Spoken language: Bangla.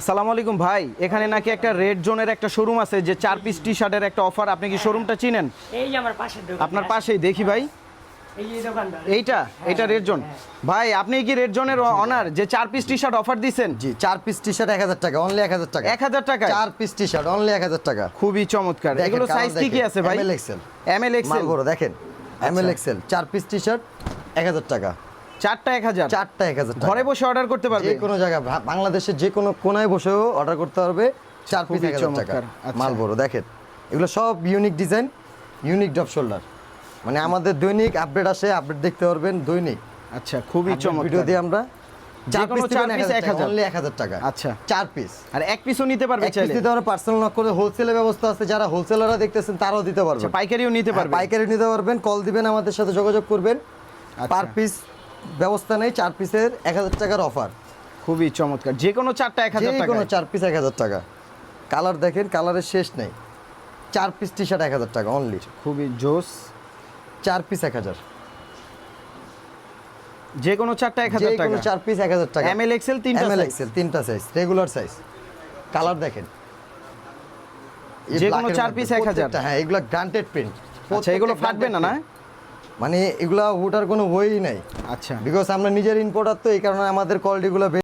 আসসালামু আলাইকুম ভাই, এখানে নাকি একটা রেড জোনের একটা শোরুম আছে যে 4 পিস টি শার্টের একটা অফার। আপনি কি শোরুমটা চিনেন? এই যে আমার পাশের দোকান। আপনার পাশেই দেখি ভাই। এই যে দোকানদার। এইটা রেড জোন। ভাই আপনি কি রেড জোনের অনার যে 4 পিস টি শার্ট অফার দিবেন? জি 4 পিস টি শার্ট 1000 টাকা, অনলি 1000 টাকা। 1000 টাকা 4 পিস টি শার্ট অনলি 1000 টাকা। খুবই চমৎকার। দেখেন, এগুলো সাইজ কালার কি দেখেন। আছে ভাই? ML Excel. এমএল এক্সেল মাল বড় দেখেন। M L XL 4 piece T shirt 1000 টাকা। চারটা 1000। চারটা 1000 টাকা। ঘরে বসে অর্ডার করতে পারবে? যে কোনো জায়গায় বাংলাদেশের যে কোনো কোনায় বসেও অর্ডার করতে পারবে। 4 পিস খুবই 1000 টাকা। চমৎকার। আচ্ছা। মাল বড় দেখেন। এগুলো সব unique design, unique drop shoulder. মানে আমাদের দৈনিক আপডেট আসে, আপডেট দেখতে পারবেন দৈনিক। আচ্ছা, খুবই ভিডিও চমৎকার। দিয়ে আমরা যে কোনো 4 পিস 1000 অনলি 1000 টাকা। আচ্ছা। 4 পিস। আর এক পিসও নিতে পারবে এক পিস চাইলে? দিতে পারবে, পার্সোনাল নক করে হোলসেলের ব্যবস্থা আছে। যারা হোলসেলাররা দেখতেছেন তারাও দিতে পারবে। আচ্ছা, পাইকারিও নিতে পারবে? পাইকারি নিতে পারবেন, কল দিবেন, আমাদের সাথে যোগাযোগ করবেন। আচ্ছা। পার পিস ব্যবস্থা নেই, 4 পিসের 1000 টাকার অফার। খুবই চমৎকার। যে কোনো চারটা 1000 যে টাকা। কোনো 4 পিস 1000 টাকা। কালার দেখেন, কালারের শেষ নেই। 4 পিস টি শার্ট 1000 টাকা অনলি। খুবই জোস। 4 পিস 1000। যে কোনো চারটা 1000 যে টাকা। কোনো 4 পিস 1000 টাকা। এমএল এক্সেল তিনটা এমএল size? এক্সেল তিনটা সাইজ, রেগুলার সাইজ। কালার দেখেন। এই যে কোনো black এর 4 মধ্যে পিস 1000? প্রত্যেকটা, হ্যাঁ এগুলা গ্রান্টেড প্রিন্ট। আচ্ছা, এগুলো ফাটবে না না? মানে এগুলা ওটার কোনো ওয়েই নাই। আচ্ছা। বিকজ আমরা নিজের ইম্পোর্টার, তো এই কারণে আমাদের কোয়ালিটিগুলো